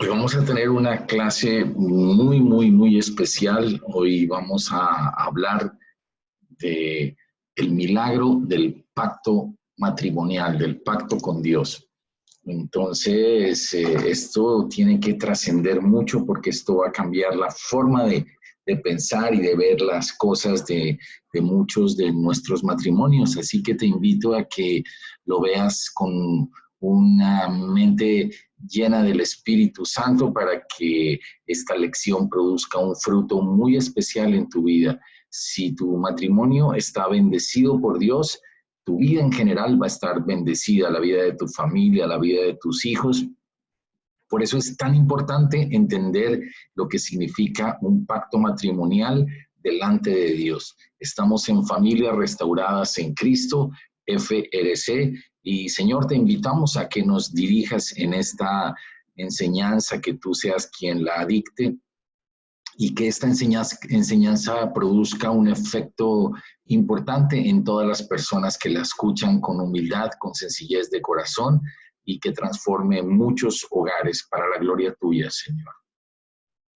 Hoy vamos a tener una clase muy especial. Hoy vamos a hablar de el milagro del pacto matrimonial, del pacto con Dios. Entonces, esto tiene que trascender mucho porque esto va a cambiar la forma de pensar y de ver las cosas de muchos de nuestros matrimonios. Así que te invito a que lo veas con una mente llena del Espíritu Santo para que esta lección produzca un fruto muy especial en tu vida. Si tu matrimonio está bendecido por Dios, tu vida en general va a estar bendecida, la vida de tu familia, la vida de tus hijos. Por eso es tan importante entender lo que significa un pacto matrimonial delante de Dios. Estamos en Familias Restauradas en Cristo, FRC, y Señor, te invitamos a que nos dirijas en esta enseñanza, que tú seas quien la dicte y que esta enseñanza produzca un efecto importante en todas las personas que la escuchan con humildad, con sencillez de corazón, y que transforme muchos hogares para la gloria tuya, Señor.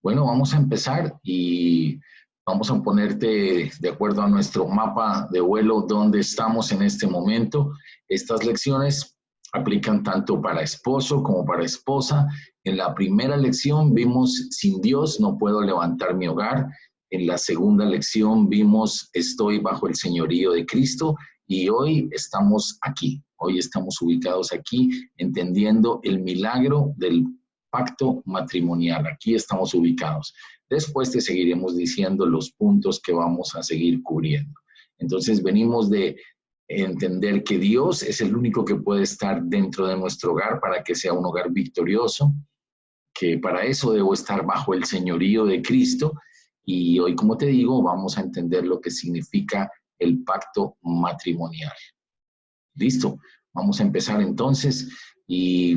Bueno, vamos a empezar y vamos a ponerte de acuerdo a nuestro mapa de vuelo donde estamos en este momento. Estas lecciones aplican tanto para esposo como para esposa. En la primera lección vimos sin Dios no puedo levantar mi hogar. En la segunda lección vimos estoy bajo el señorío de Cristo y hoy estamos aquí. Hoy estamos ubicados aquí entendiendo el milagro del pacto matrimonial. Aquí estamos ubicados. Después te seguiremos diciendo los puntos que vamos a seguir cubriendo. Entonces venimos de entender que Dios es el único que puede estar dentro de nuestro hogar para que sea un hogar victorioso, que para eso debo estar bajo el señorío de Cristo. Y hoy, como te digo, vamos a entender lo que significa el pacto matrimonial. ¿Listo? Vamos a empezar entonces y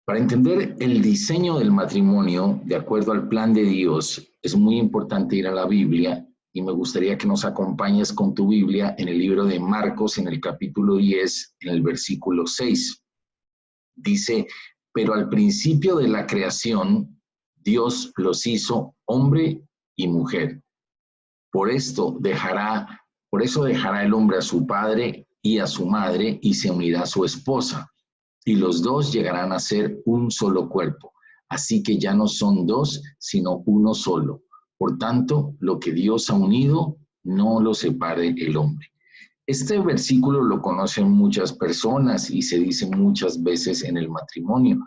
para entender el diseño del matrimonio, de acuerdo al plan de Dios, es muy importante ir a la Biblia y me gustaría que nos acompañes con tu Biblia en el libro de Marcos, en el capítulo 10, en el versículo 6. Dice, pero al principio de la creación, Dios los hizo hombre y mujer. Por eso dejará el hombre a su padre y a su madre y se unirá a su esposa. Y los dos llegarán a ser un solo cuerpo. Así que ya no son dos, sino uno solo. Por tanto, lo que Dios ha unido, no lo separe el hombre. Este versículo lo conocen muchas personas y se dice muchas veces en el matrimonio,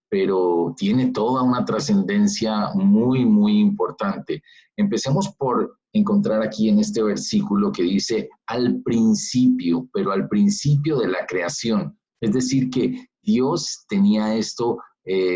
pero tiene toda una trascendencia muy importante. Empecemos por encontrar aquí en este versículo que dice al principio, pero al principio de la creación. Es decir, que Dios tenía esto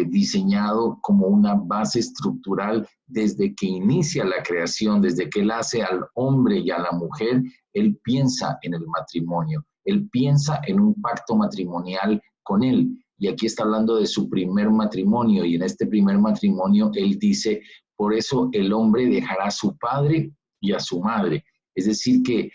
diseñado como una base estructural desde que inicia la creación, desde que Él hace al hombre y a la mujer. Él piensa en el matrimonio, Él piensa en un pacto matrimonial con Él. Y aquí está hablando de su primer matrimonio, y en este primer matrimonio Él dice, por eso el hombre dejará a su padre y a su madre. Es decir, que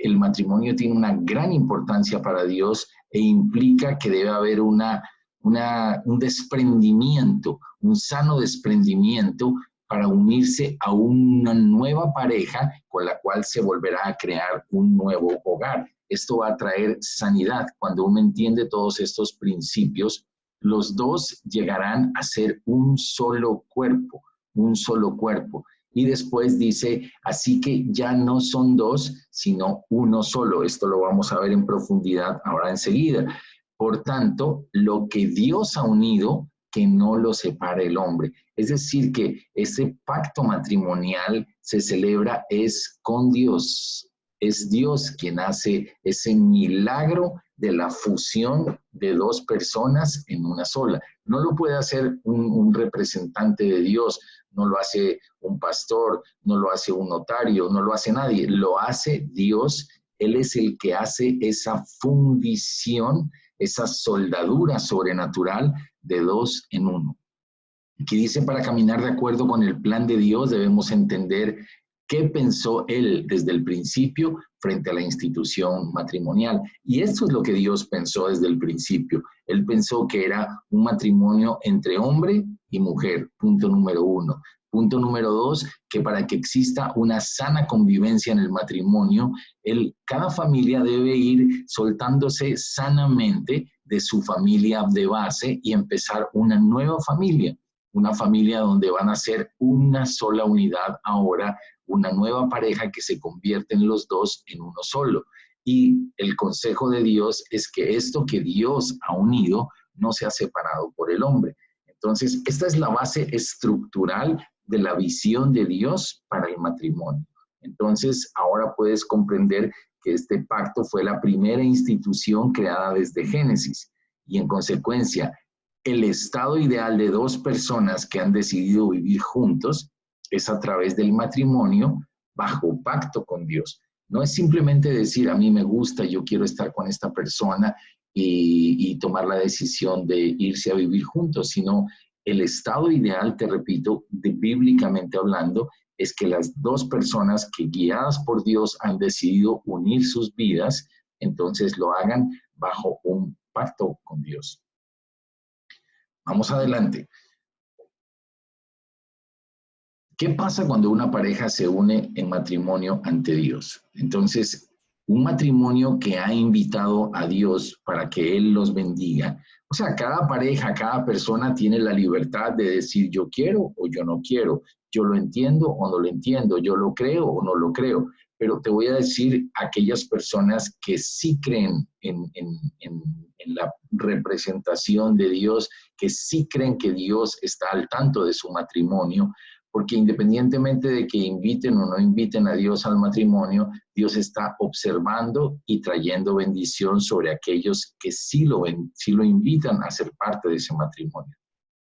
el matrimonio tiene una gran importancia para Dios e implica que debe haber un desprendimiento, un sano desprendimiento para unirse a una nueva pareja con la cual se volverá a crear un nuevo hogar. Esto va a traer sanidad. Cuando uno entiende todos estos principios, los dos llegarán a ser un solo cuerpo, un solo cuerpo. Y después dice, así que ya no son dos, sino uno solo. Esto lo vamos a ver en profundidad ahora enseguida. Por tanto, lo que Dios ha unido, que no lo separe el hombre. Es decir, que ese pacto matrimonial se celebra es con Dios. Es Dios quien hace ese milagro de la fusión de dos personas en una sola. No lo puede hacer un representante de Dios, no lo hace un pastor, no lo hace un notario, no lo hace nadie, lo hace Dios. Él es el que hace esa fundición, esa soldadura sobrenatural de dos en uno. Aquí dice, para caminar de acuerdo con el plan de Dios debemos entender ¿Qué pensó él desde el principio frente a la institución matrimonial? Y esto es lo que Dios pensó desde el principio. Él pensó que era un matrimonio entre hombre y mujer, punto número 1. Punto número 2, que para que exista una sana convivencia en el matrimonio, cada familia debe ir soltándose sanamente de su familia de base y empezar una nueva familia. Una familia donde van a ser una sola unidad ahora, una nueva pareja que se convierten los dos en uno solo. Y el consejo de Dios es que esto que Dios ha unido no sea separado por el hombre. Entonces, esta es la base estructural de la visión de Dios para el matrimonio. Entonces, ahora puedes comprender que este pacto fue la primera institución creada desde Génesis y en consecuencia, el estado ideal de dos personas que han decidido vivir juntos es a través del matrimonio bajo pacto con Dios. No es simplemente decir, a mí me gusta, yo quiero estar con esta persona y tomar la decisión de irse a vivir juntos, sino el estado ideal, te repito, bíblicamente hablando, es que las dos personas que guiadas por Dios han decidido unir sus vidas, entonces lo hagan bajo un pacto con Dios. Vamos adelante. ¿Qué pasa cuando una pareja se une en matrimonio ante Dios? Entonces, un matrimonio que ha invitado a Dios para que Él los bendiga. O sea, cada pareja, cada persona tiene la libertad de decir yo quiero o yo no quiero, yo lo entiendo o no lo entiendo, yo lo creo o no lo creo. Pero te voy a decir aquellas personas que sí creen en la representación de Dios, que sí creen que Dios está al tanto de su matrimonio, porque independientemente de que inviten o no inviten a Dios al matrimonio, Dios está observando y trayendo bendición sobre aquellos que sí lo invitan a ser parte de ese matrimonio.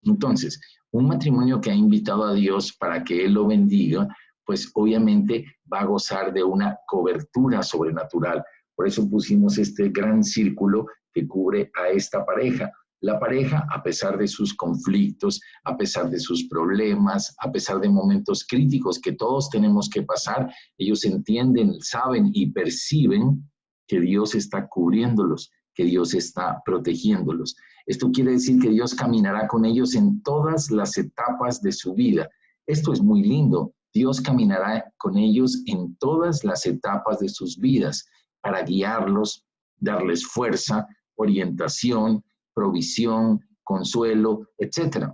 Entonces, un matrimonio que ha invitado a Dios para que Él lo bendiga, pues obviamente va a gozar de una cobertura sobrenatural. Por eso pusimos este gran círculo que cubre a esta pareja. La pareja, a pesar de sus conflictos, a pesar de sus problemas, a pesar de momentos críticos que todos tenemos que pasar, ellos entienden, saben y perciben que Dios está cubriéndolos, que Dios está protegiéndolos. Esto quiere decir que Dios caminará con ellos en todas las etapas de su vida. Esto es muy lindo. Dios caminará con ellos en todas las etapas de sus vidas para guiarlos, darles fuerza, orientación, provisión, consuelo, etc.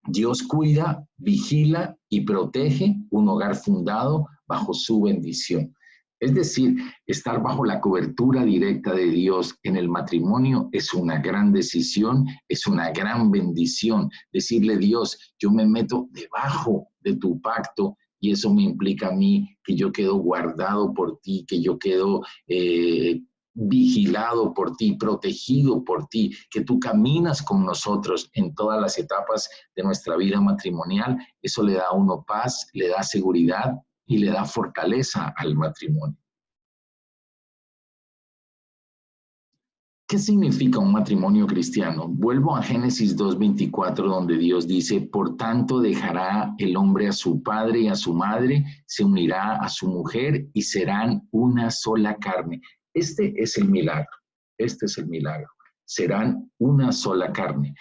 Dios cuida, vigila y protege un hogar fundado bajo su bendición. Es decir, estar bajo la cobertura directa de Dios en el matrimonio es una gran decisión, es una gran bendición. Decirle, Dios, yo me meto debajo de tu pacto y eso me implica a mí que yo quedo guardado por ti, que yo quedo vigilado por ti, protegido por ti, que tú caminas con nosotros en todas las etapas de nuestra vida matrimonial. Eso le da a uno paz, le da seguridad y le da fortaleza al matrimonio. ¿Qué significa un matrimonio cristiano? Vuelvo a Génesis 2:24, donde Dios dice, por tanto dejará el hombre a su padre y a su madre, se unirá a su mujer y serán una sola carne. Este es el milagro, este es el milagro. Serán una sola carne.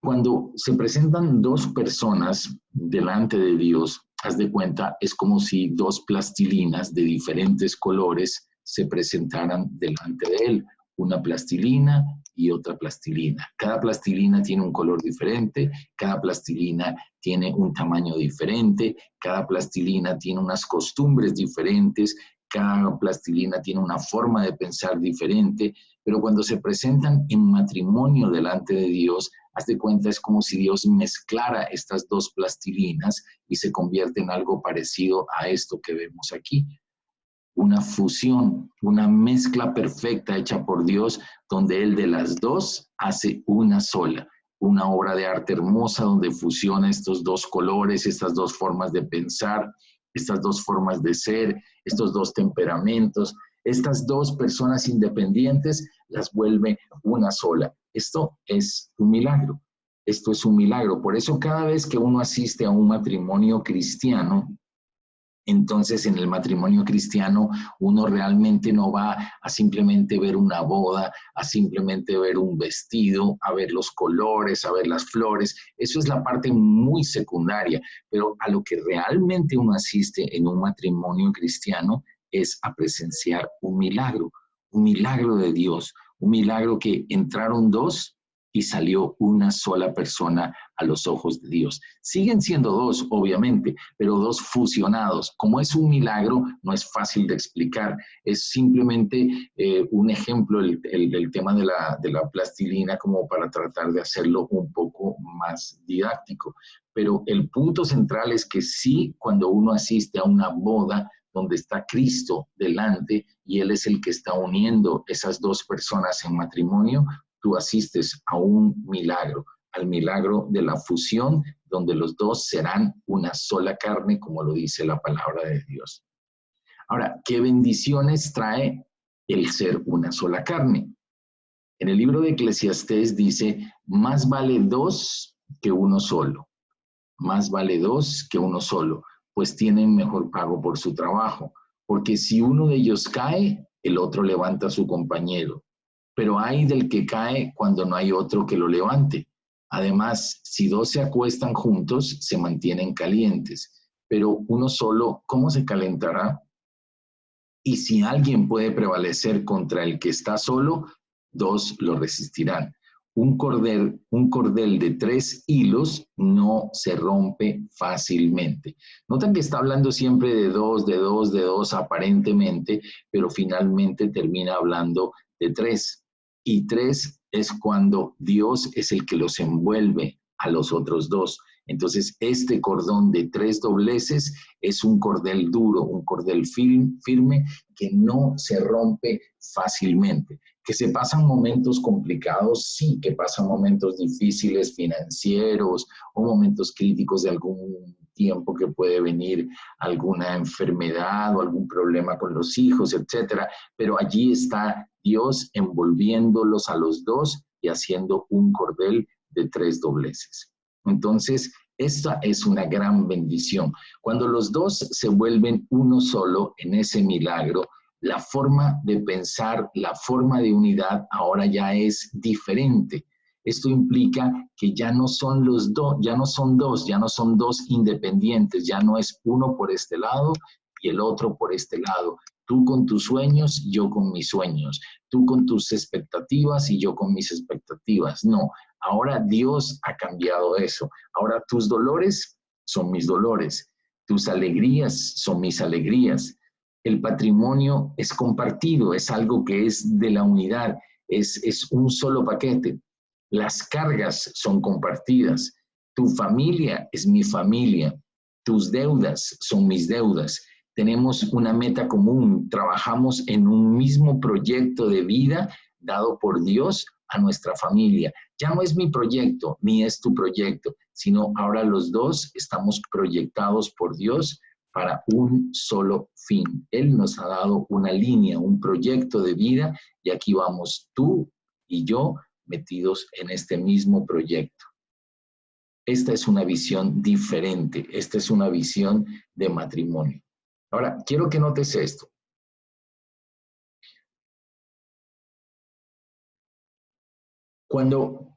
Cuando se presentan dos personas delante de Dios, haz de cuenta, es como si dos plastilinas de diferentes colores se presentaran delante de Él. Una plastilina y otra plastilina. Cada plastilina tiene un color diferente, cada plastilina tiene un tamaño diferente, cada plastilina tiene unas costumbres diferentes, cada plastilina tiene una forma de pensar diferente, pero cuando se presentan en matrimonio delante de Dios, haz de cuenta, es como si Dios mezclara estas dos plastilinas y se convierte en algo parecido a esto que vemos aquí. Una fusión, una mezcla perfecta hecha por Dios, donde Él de las dos hace una sola. Una obra de arte hermosa donde fusiona estos dos colores, estas dos formas de pensar, estas dos formas de ser, estos dos temperamentos, estas dos personas independientes las vuelve una sola. Esto es un milagro. Esto es un milagro. Por eso cada vez que uno asiste a un matrimonio cristiano, Entonces, en el matrimonio cristiano, uno realmente no va a simplemente ver una boda, a simplemente ver un vestido, a ver los colores, a ver las flores. Eso es la parte muy secundaria, pero a lo que realmente uno asiste en un matrimonio cristiano es a presenciar un milagro de Dios, un milagro que entraron dos y salió una sola persona a los ojos de Dios. Siguen siendo dos, obviamente, pero dos fusionados. Como es un milagro, no es fácil de explicar. Es simplemente un ejemplo, el tema de la plastilina, como para tratar de hacerlo un poco más didáctico. Pero el punto central es que sí, cuando uno asiste a una boda donde está Cristo delante y Él es el que está uniendo esas dos personas en matrimonio, tú asistes a un milagro, al milagro de la fusión, donde los dos serán una sola carne, como lo dice la palabra de Dios. Ahora, ¿qué bendiciones trae el ser una sola carne? En el libro de Eclesiastés dice, más vale dos que uno solo. Más vale dos que uno solo, pues tienen mejor pago por su trabajo. Porque si uno de ellos cae, el otro levanta a su compañero. Pero hay del que cae cuando no hay otro que lo levante. Además, si dos se acuestan juntos, se mantienen calientes. Pero uno solo, ¿cómo se calentará? Y si alguien puede prevalecer contra el que está solo, dos lo resistirán. Un cordel de 3 hilos no se rompe fácilmente. Notan que está hablando siempre de dos aparentemente, pero finalmente termina hablando de 3. Y 3 es cuando Dios es el que los envuelve a los otros dos. Entonces, este cordón de 3 dobleces es un cordel duro, un cordel firme que no se rompe fácilmente. Que se pasan momentos complicados, sí, que pasan momentos difíciles financieros o momentos críticos de algún tiempo que puede venir alguna enfermedad o algún problema con los hijos, etcétera. Pero allí está Dios envolviéndolos a los dos y haciendo un cordel de 3 dobleces. Entonces, esta es una gran bendición. Cuando los dos se vuelven uno solo en ese milagro, la forma de pensar, la forma de unidad ahora ya es diferente. Esto implica que ya no son los dos, ya no son dos independientes, ya no es uno por este lado y el otro por este lado. Tú con tus sueños, yo con mis sueños. Tú con tus expectativas y yo con mis expectativas. No, ahora Dios ha cambiado eso. Ahora tus dolores son mis dolores. Tus alegrías son mis alegrías. El patrimonio es compartido, es algo que es de la unidad, es un solo paquete. Las cargas son compartidas. Tu familia es mi familia. Tus deudas son mis deudas. Tenemos una meta común, trabajamos en un mismo proyecto de vida dado por Dios a nuestra familia. Ya no es mi proyecto, ni es tu proyecto, sino ahora los dos estamos proyectados por Dios para un solo fin. Él nos ha dado una línea, un proyecto de vida, y aquí vamos tú y yo metidos en este mismo proyecto. Esta es una visión diferente, esta es una visión de matrimonio. Ahora, quiero que notes esto. Cuando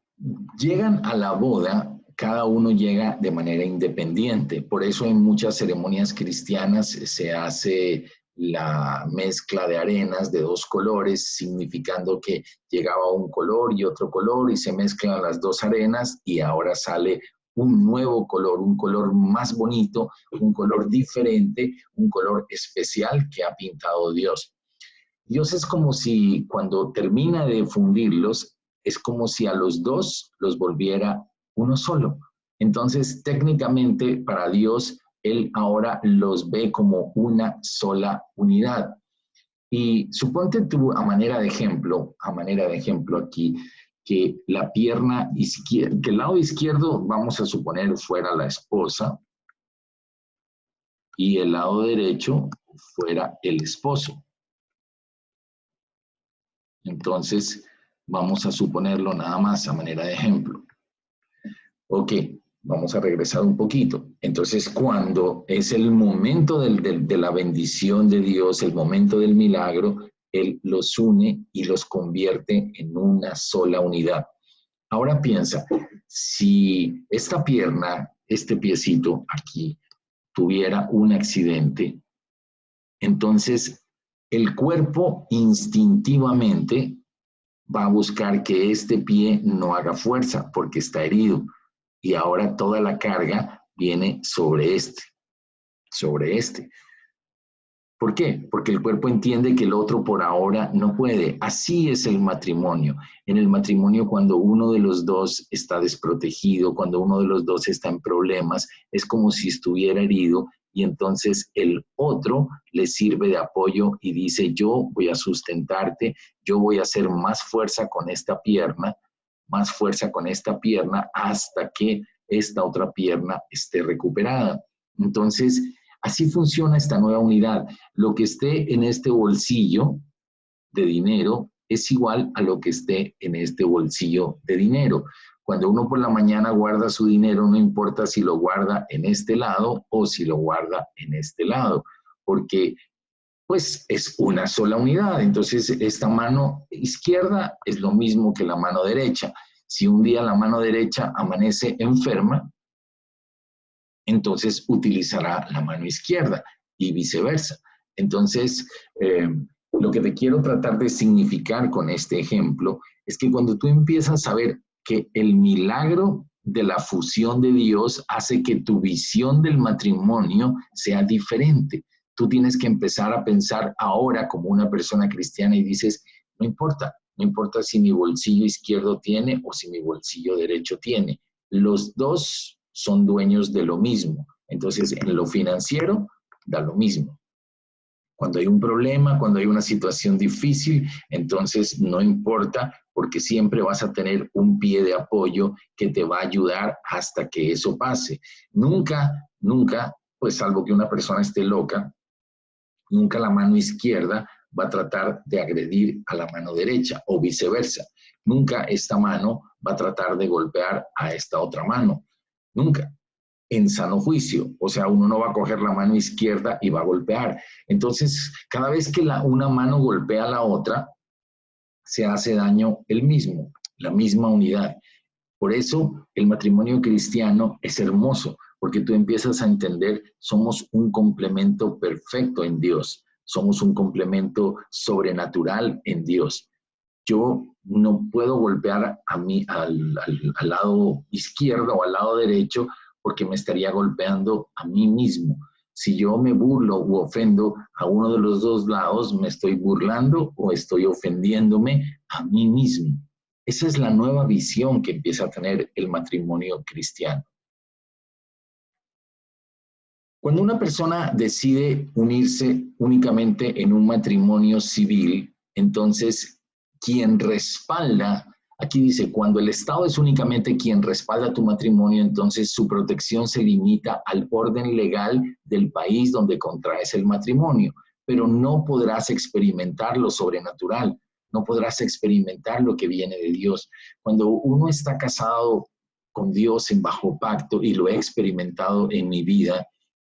llegan a la boda, cada uno llega de manera independiente. Por eso en muchas ceremonias cristianas se hace la mezcla de arenas de 2 colores, significando que llegaba un color y otro color y se mezclan las 2 arenas y ahora sale un nuevo color, un color más bonito, un color diferente, un color especial que ha pintado Dios. Dios es como si cuando termina de fundirlos, es como si a los dos los volviera uno solo. Entonces, técnicamente para Dios, Él ahora los ve como una sola unidad. Y suponte tú, a manera de ejemplo aquí, que la pierna izquierda, que el lado izquierdo, vamos a suponer, fuera la esposa y el lado derecho fuera el esposo. Entonces, vamos a suponerlo nada más a manera de ejemplo. Ok, Vamos a regresar un poquito. Entonces, cuando es el momento de la bendición de Dios, el momento del milagro, Él los une y los convierte en una sola unidad. Ahora piensa, si esta pierna, este piecito aquí, tuviera un accidente, entonces el cuerpo instintivamente va a buscar que este pie no haga fuerza porque está herido. Y ahora toda la carga viene sobre este. ¿Por qué? Porque el cuerpo entiende que el otro por ahora no puede. Así es el matrimonio. En el matrimonio, cuando uno de los dos está desprotegido, cuando uno de los dos está en problemas, es como si estuviera herido y entonces el otro le sirve de apoyo y dice, yo voy a sustentarte, yo voy a hacer más fuerza con esta pierna hasta que esta otra pierna esté recuperada. Entonces, así funciona esta nueva unidad. Lo que esté en este bolsillo de dinero es igual a lo que esté en este bolsillo de dinero. Cuando uno por la mañana guarda su dinero, no importa si lo guarda en este lado o si lo guarda en este lado, porque pues es una sola unidad. Entonces, esta mano izquierda es lo mismo que la mano derecha. Si un día la mano derecha amanece enferma, entonces utilizará la mano izquierda y viceversa. Entonces, lo que te quiero tratar de significar con este ejemplo es que cuando tú empiezas a ver que el milagro de la fusión de Dios hace que tu visión del matrimonio sea diferente. Tú tienes que empezar a pensar ahora como una persona cristiana y dices, no importa si mi bolsillo izquierdo tiene o si mi bolsillo derecho tiene. Los dos son dueños de lo mismo. Entonces, en lo financiero, da lo mismo. Cuando hay un problema, cuando hay una situación difícil, entonces no importa porque siempre vas a tener un pie de apoyo que te va a ayudar hasta que eso pase. Nunca, pues salvo que una persona esté loca, nunca la mano izquierda va a tratar de agredir a la mano derecha o viceversa. Nunca esta mano va a tratar de golpear a esta otra mano. Nunca. En sano juicio. O sea, uno no va a coger la mano izquierda y va a golpear. Entonces, cada vez que una mano golpea a la otra, se hace daño el mismo, la misma unidad. Por eso el matrimonio cristiano es hermoso, porque tú empiezas a entender, somos un complemento perfecto en Dios, somos un complemento sobrenatural en Dios. Yo no puedo golpear a mí al lado izquierdo o al lado derecho porque me estaría golpeando a mí mismo. Si yo me burlo u ofendo a uno de los dos lados, me estoy burlando o estoy ofendiéndome a mí mismo. Esa es la nueva visión que empieza a tener el matrimonio cristiano. Cuando una persona decide unirse únicamente en un matrimonio civil, entonces quien respalda, aquí dice, cuando el Estado es únicamente quien respalda tu matrimonio, entonces su protección se limita al orden legal del país donde contraes el matrimonio, pero no podrás experimentar lo sobrenatural, no podrás experimentar lo que viene de Dios. Cuando uno está casado con Dios en bajo pacto, y lo he experimentado en mi vida,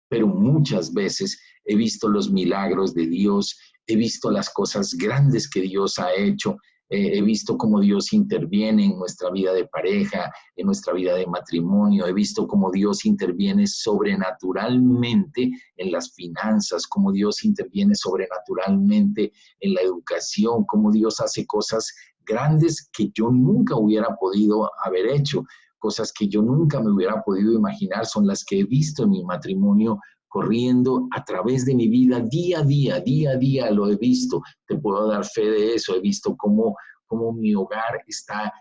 pero muchas veces he visto los milagros de Dios, he visto las cosas grandes que Dios ha hecho, he visto cómo Dios interviene en nuestra vida de pareja, en nuestra vida de matrimonio, he visto cómo Dios interviene sobrenaturalmente en las finanzas, cómo Dios interviene sobrenaturalmente en la educación, cómo Dios hace cosas grandes que yo nunca hubiera podido haber hecho. Cosas que yo nunca me hubiera podido imaginar son las que he visto en mi matrimonio corriendo a través de mi vida día a día lo he visto. Te puedo dar fe de eso. He visto cómo mi hogar está,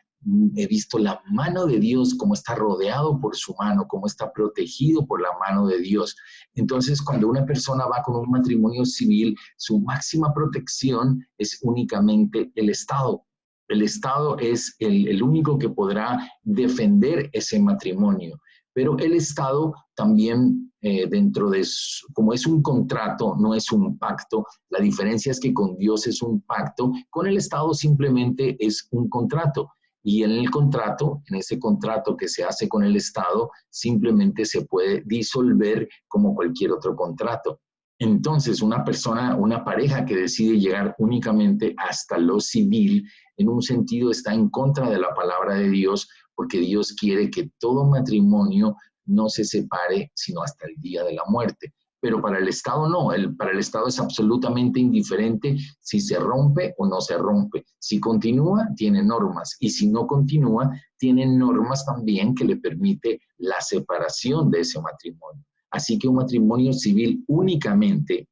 he visto la mano de Dios, cómo está rodeado por su mano, cómo está protegido por la mano de Dios. Entonces, cuando una persona va con un matrimonio civil, su máxima protección es únicamente el Estado. El Estado es el único que podrá defender ese matrimonio, pero el Estado también dentro de, como es un contrato, no es un pacto, la diferencia es que con Dios es un pacto, con el Estado simplemente es un contrato. Y en el contrato, en ese contrato que se hace con el Estado, simplemente se puede disolver como cualquier otro contrato. Entonces, una persona, una pareja que decide llegar únicamente hasta lo civil, en un sentido está en contra de la palabra de Dios, porque Dios quiere que todo matrimonio no se separe sino hasta el día de la muerte. Pero para el Estado no, para el Estado es absolutamente indiferente si se rompe o no se rompe. Si continúa, tiene normas, y si no continúa, tiene normas también que le permite la separación de ese matrimonio. Así que un matrimonio civil únicamente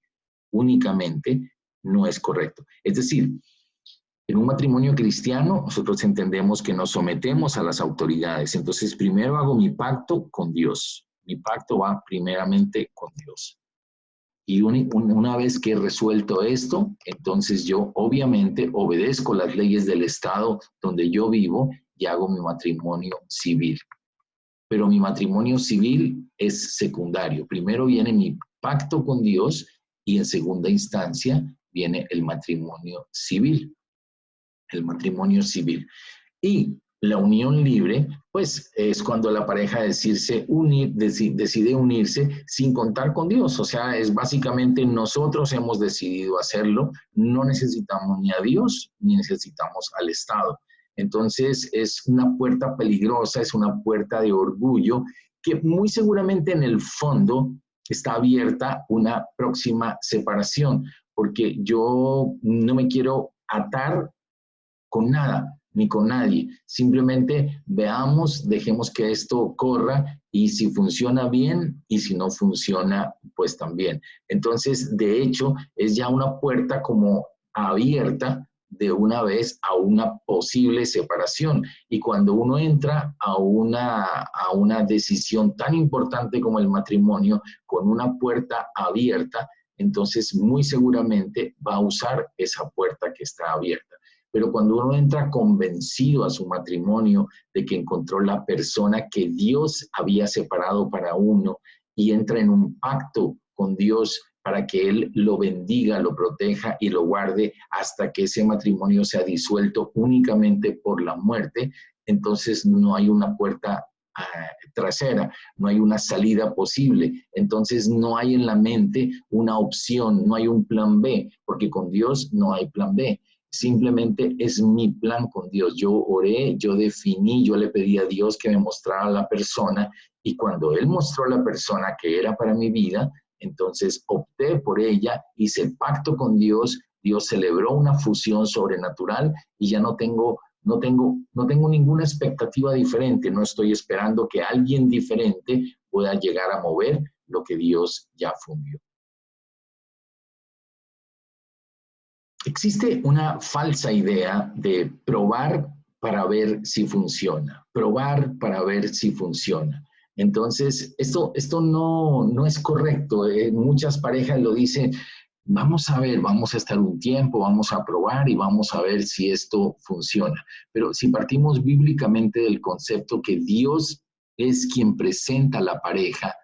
no es correcto. Es decir, en un matrimonio cristiano, nosotros entendemos que nos sometemos a las autoridades. Entonces, primero hago mi pacto con Dios. Mi pacto va primeramente con Dios. Y una vez que he resuelto esto, entonces yo obviamente obedezco las leyes del Estado donde yo vivo y hago mi matrimonio civil. Pero mi matrimonio civil es secundario. Primero viene mi pacto con Dios y en segunda instancia viene el matrimonio civil. El matrimonio civil. Y la unión libre, pues es cuando la pareja decide unirse sin contar con Dios. O sea, es básicamente nosotros hemos decidido hacerlo, no necesitamos ni a Dios ni necesitamos al Estado. Entonces es una puerta peligrosa, es una puerta de orgullo que muy seguramente en el fondo está abierta una próxima separación, porque yo no me quiero atar con nada, ni con nadie. Simplemente veamos, dejemos que esto corra y si funciona bien y si no funciona, pues también. Entonces, de hecho, es ya una puerta como abierta de una vez a una posible separación. Y cuando uno entra a una decisión tan importante como el matrimonio, con una puerta abierta, entonces muy seguramente va a usar esa puerta que está abierta. Pero cuando uno entra convencido a su matrimonio de que encontró la persona que Dios había separado para uno y entra en un pacto con Dios para que Él lo bendiga, lo proteja y lo guarde hasta que ese matrimonio sea disuelto únicamente por la muerte, entonces no hay una puerta trasera, no hay una salida posible. Entonces no hay en la mente una opción, no hay un plan B, porque con Dios no hay plan B. Simplemente es mi plan con Dios. Yo oré, yo definí, yo le pedí a Dios que me mostrara la persona y cuando Él mostró la persona que era para mi vida, entonces opté por ella, hice el pacto con Dios, Dios celebró una fusión sobrenatural y ya no tengo ninguna expectativa diferente, no estoy esperando que alguien diferente pueda llegar a mover lo que Dios ya fundió. Existe una falsa idea de probar para ver si funciona, probar para ver si funciona. Entonces, esto no es correcto. Muchas parejas lo dicen, vamos a ver, vamos a estar un tiempo, vamos a probar y vamos a ver si esto funciona. Pero si partimos bíblicamente del concepto que Dios es quien presenta a la pareja,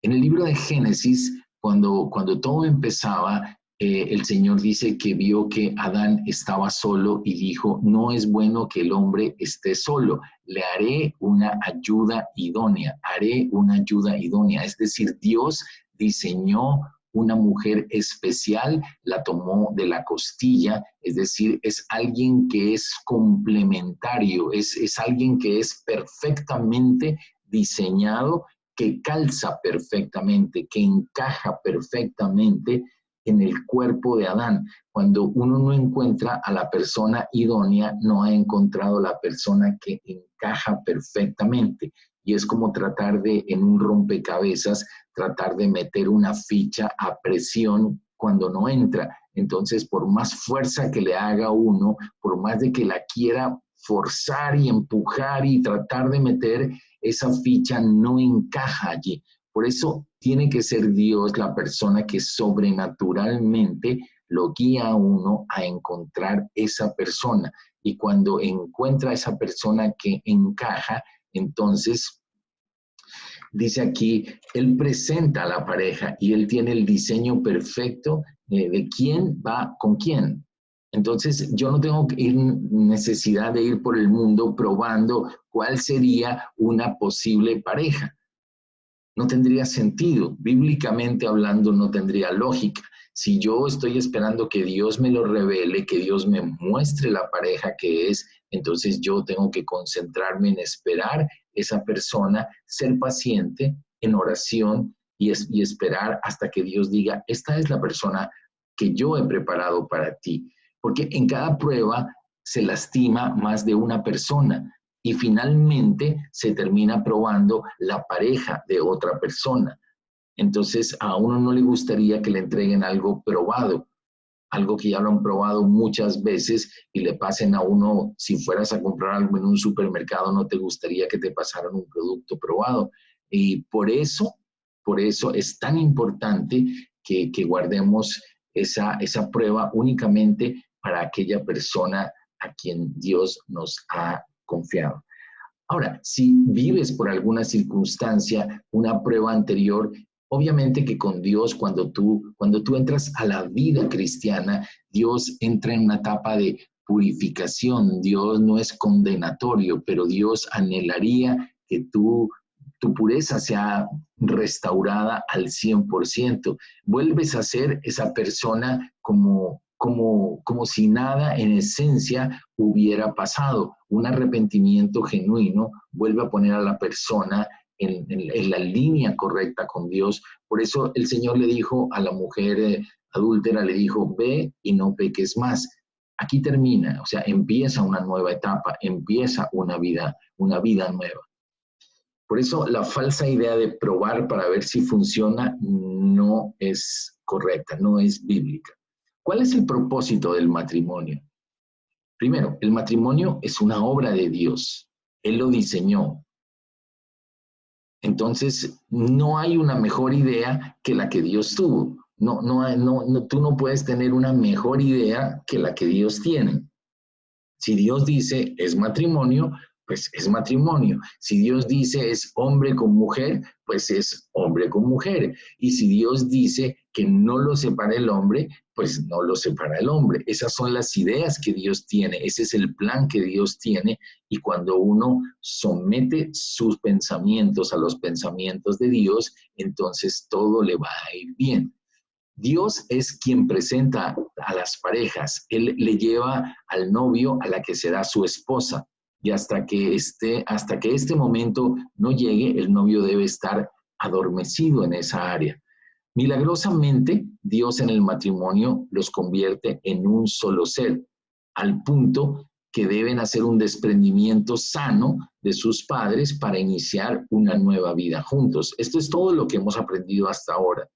en el libro de Génesis, cuando todo empezaba, el Señor dice que vio que Adán estaba solo y dijo, no es bueno que el hombre esté solo, le haré una ayuda idónea, haré una ayuda idónea. Es decir, Dios diseñó una mujer especial, la tomó de la costilla, es decir, es alguien que es complementario, es alguien que es perfectamente diseñado, que calza perfectamente, que encaja perfectamente en el cuerpo de Adán. Cuando uno no encuentra a la persona idónea, no ha encontrado la persona que encaja perfectamente. Y es como tratar de, en un rompecabezas, tratar de meter una ficha a presión cuando no entra. Entonces, por más fuerza que le haga uno, por más de que la quiera forzar y empujar y tratar de meter, esa ficha no encaja allí. Por eso tiene que ser Dios la persona que sobrenaturalmente lo guía a uno a encontrar esa persona. Y cuando encuentra a esa persona que encaja, entonces dice aquí, Él presenta a la pareja y Él tiene el diseño perfecto de quién va con quién. Entonces, yo no tengo necesidad de ir por el mundo probando cuál sería una posible pareja. No tendría sentido. Bíblicamente hablando, no tendría lógica. Si yo estoy esperando que Dios me lo revele, que Dios me muestre la pareja que es, entonces yo tengo que concentrarme en esperar esa persona, ser paciente en oración y esperar hasta que Dios diga, esta es la persona que yo he preparado para ti. Porque en cada prueba se lastima más de una persona y finalmente se termina probando la pareja de otra persona. Entonces a uno no le gustaría que le entreguen algo probado, algo que ya lo han probado muchas veces y le pasen a uno, si fueras a comprar algo en un supermercado, no te gustaría que te pasaran un producto probado. Y por eso es tan importante que guardemos esa prueba únicamente para aquella persona a quien Dios nos ha confiado. Ahora, si vives por alguna circunstancia una prueba anterior, obviamente que con Dios, cuando tú entras a la vida cristiana, Dios entra en una etapa de purificación. Dios no es condenatorio, pero Dios anhelaría que tu pureza sea restaurada al 100%. Vuelves a ser esa persona como si nada en esencia hubiera pasado. Un arrepentimiento genuino vuelve a poner a la persona en la línea correcta con Dios. Por eso el Señor le dijo a la mujer adúltera, le dijo, ve y no peques más. Aquí termina, o sea, empieza una nueva etapa, empieza una vida nueva. Por eso la falsa idea de probar para ver si funciona no es correcta, no es bíblica. ¿Cuál es el propósito del matrimonio? Primero, el matrimonio es una obra de Dios. Él lo diseñó. Entonces, no hay una mejor idea que la que Dios tuvo. Tú no puedes tener una mejor idea que la que Dios tiene. Si Dios dice es matrimonio, pues es matrimonio. Si Dios dice es hombre con mujer, pues es hombre con mujer. Y si Dios dice que no lo separa el hombre, pues no lo separa el hombre. Esas son las ideas que Dios tiene, ese es el plan que Dios tiene. Y cuando uno somete sus pensamientos a los pensamientos de Dios, entonces todo le va a ir bien. Dios es quien presenta a las parejas. Él le lleva al novio a la que será su esposa. Y hasta que este momento no llegue, el novio debe estar adormecido en esa área. Milagrosamente, Dios en el matrimonio los convierte en un solo ser, al punto que deben hacer un desprendimiento sano de sus padres para iniciar una nueva vida juntos. Esto es todo lo que hemos aprendido hasta ahora.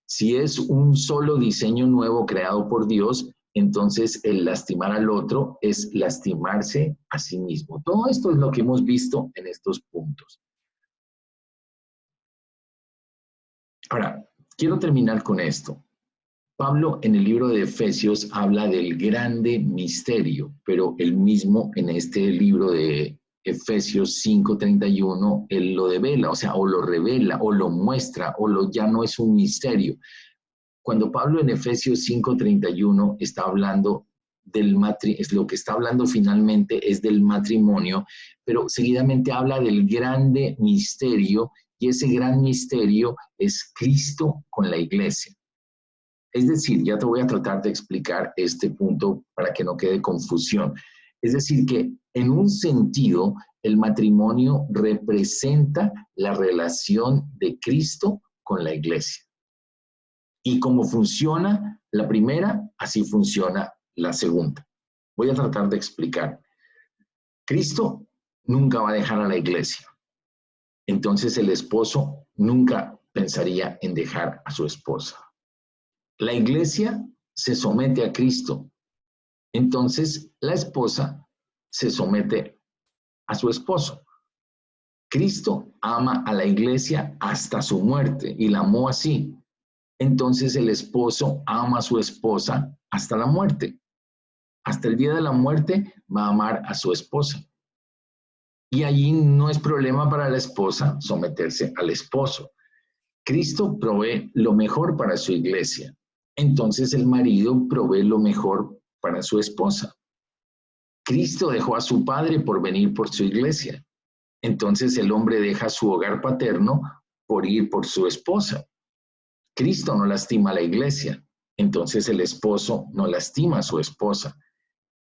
Si es un solo diseño nuevo creado por Dios, entonces el lastimar al otro es lastimarse a sí mismo. Todo esto es lo que hemos visto en estos puntos. Ahora, quiero terminar con esto. Pablo en el libro de Efesios habla del grande misterio, pero él mismo en este libro de Efesios 5:31, él lo devela, o sea, o lo revela, o lo muestra, ya no es un misterio. Cuando Pablo en Efesios 5:31 está hablando lo que está hablando finalmente es del matrimonio, pero seguidamente habla del grande misterio, y ese gran misterio es Cristo con la iglesia. Es decir, ya te voy a tratar de explicar este punto para que no quede confusión. Es decir, que en un sentido, el matrimonio representa la relación de Cristo con la iglesia. Y como funciona la primera, así funciona la segunda. Voy a tratar de explicar. Cristo nunca va a dejar a la iglesia. Entonces el esposo nunca pensaría en dejar a su esposa. La iglesia se somete a Cristo. Entonces la esposa se somete a su esposo. Cristo ama a la iglesia hasta su muerte y la amó así. Entonces el esposo ama a su esposa hasta la muerte. Hasta el día de la muerte va a amar a su esposa. Y allí no es problema para la esposa someterse al esposo. Cristo provee lo mejor para su iglesia. Entonces el marido provee lo mejor para su esposa. Cristo dejó a su padre por venir por su iglesia. Entonces el hombre deja su hogar paterno por ir por su esposa. Cristo no lastima a la iglesia. Entonces el esposo no lastima a su esposa.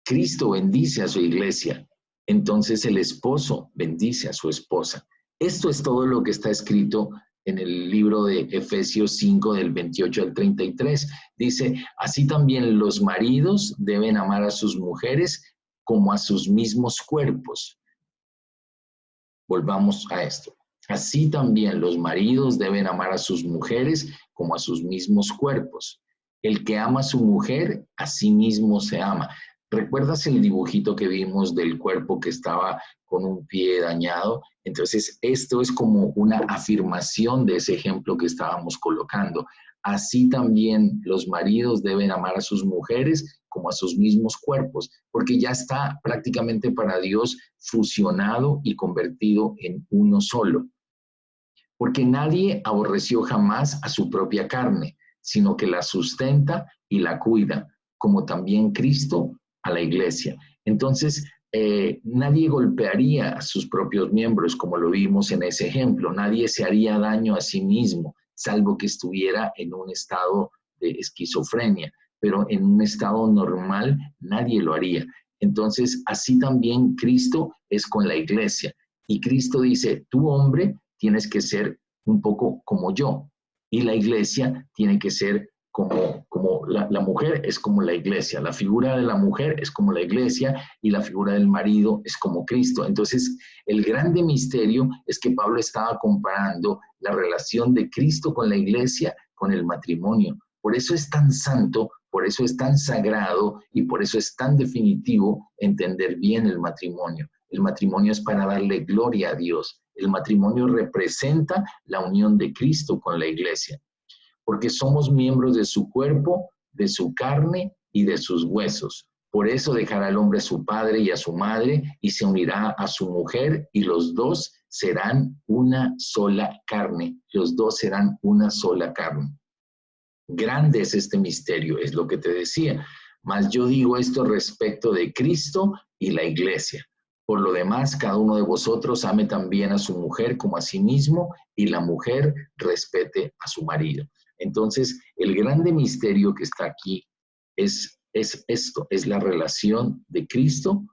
Cristo bendice a su iglesia. Entonces el esposo bendice a su esposa. Esto es todo lo que está escrito en el libro de Efesios 5, del 28 al 33. Dice, así también los maridos deben amar a sus mujeres como a sus mismos cuerpos. Volvamos a esto. Así también los maridos deben amar a sus mujeres como a sus mismos cuerpos. El que ama a su mujer, a sí mismo se ama. ¿Recuerdas el dibujito que vimos del cuerpo que estaba con un pie dañado? Entonces, esto es como una afirmación de ese ejemplo que estábamos colocando. Así también los maridos deben amar a sus mujeres como a sus mismos cuerpos, porque ya está prácticamente para Dios fusionado y convertido en uno solo. Porque nadie aborreció jamás a su propia carne, sino que la sustenta y la cuida, como también Cristo a la iglesia. Entonces, nadie golpearía a sus propios miembros, como lo vimos en ese ejemplo. Nadie se haría daño a sí mismo, salvo que estuviera en un estado de esquizofrenia. Pero en un estado normal, nadie lo haría. Entonces, así también Cristo es con la iglesia. Y Cristo dice, tú hombre tienes que ser un poco como yo. Y la iglesia tiene que ser como la mujer es como la iglesia, la figura de la mujer es como la iglesia y la figura del marido es como Cristo. Entonces, el grande misterio es que Pablo estaba comparando la relación de Cristo con la iglesia con el matrimonio. Por eso es tan santo, por eso es tan sagrado y por eso es tan definitivo entender bien el matrimonio. El matrimonio es para darle gloria a Dios. El matrimonio representa la unión de Cristo con la iglesia, porque somos miembros de su cuerpo, de su carne y de sus huesos. Por eso dejará el hombre a su padre y a su madre y se unirá a su mujer y los dos serán una sola carne. Los dos serán una sola carne. Grande es este misterio, es lo que te decía. Mas yo digo esto respecto de Cristo y la iglesia. Por lo demás, cada uno de vosotros ame también a su mujer como a sí mismo y la mujer respete a su marido. Entonces, el grande misterio que está aquí es esto, es la relación de Cristo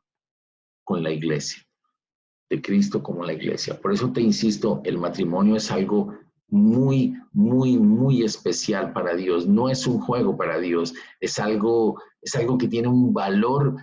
con la iglesia, de Cristo como la iglesia. Por eso te insisto, el matrimonio es algo muy, muy, muy especial para Dios. No es un juego para Dios, es algo que tiene un valor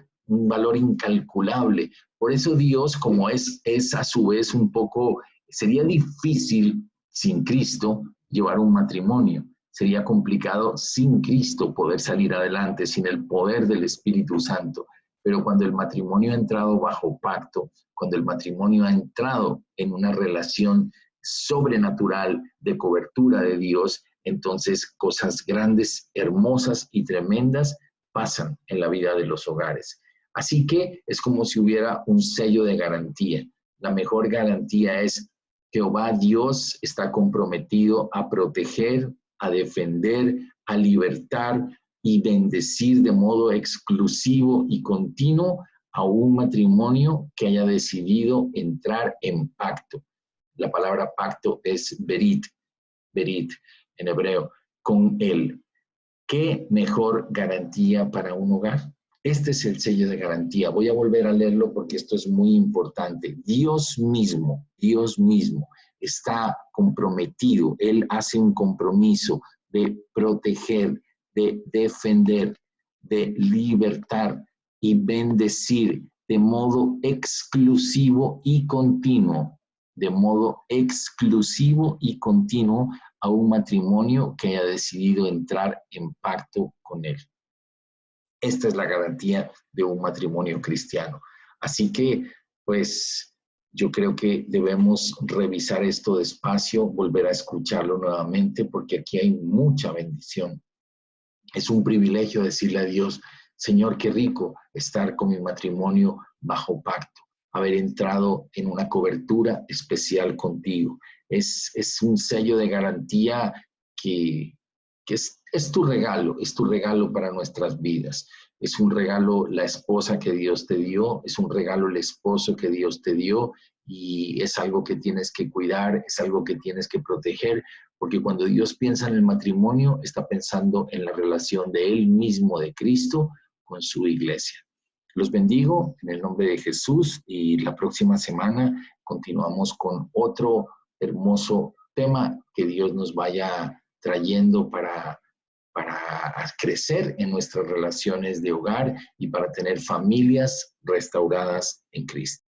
incalculable. Por eso Dios, como es a su vez un poco, sería difícil sin Cristo llevar un matrimonio. Sería complicado sin Cristo poder salir adelante, sin el poder del Espíritu Santo. Pero cuando el matrimonio ha entrado bajo pacto, cuando el matrimonio ha entrado en una relación sobrenatural de cobertura de Dios, entonces cosas grandes, hermosas y tremendas pasan en la vida de los hogares. Así que es como si hubiera un sello de garantía. La mejor garantía es Jehová Dios está comprometido a proteger, a defender, a libertar y bendecir de modo exclusivo y continuo a un matrimonio que haya decidido entrar en pacto. La palabra pacto es berit en hebreo, con él. ¿Qué mejor garantía para un hogar? Este es el sello de garantía. Voy a volver a leerlo porque esto es muy importante. Dios mismo está comprometido. Él hace un compromiso de proteger, de defender, de libertar y bendecir de modo exclusivo y continuo, a un matrimonio que haya decidido entrar en pacto con él. Esta es la garantía de un matrimonio cristiano. Así que, pues, yo creo que debemos revisar esto despacio, volver a escucharlo nuevamente, porque aquí hay mucha bendición. Es un privilegio decirle a Dios, Señor, qué rico estar con mi matrimonio bajo pacto, haber entrado en una cobertura especial contigo. Es un sello de garantía que es tu regalo para nuestras vidas. es un regalo la esposa que Dios te dio, es un regalo el esposo que Dios te dio y es algo que tienes que cuidar, es algo que tienes que proteger, porque cuando Dios piensa en el matrimonio, está pensando en la relación de Él mismo, de Cristo, con su iglesia. Los bendigo en el nombre de Jesús y la próxima semana continuamos con otro hermoso tema que Dios nos vaya trayendo para crecer en nuestras relaciones de hogar y para tener familias restauradas en Cristo.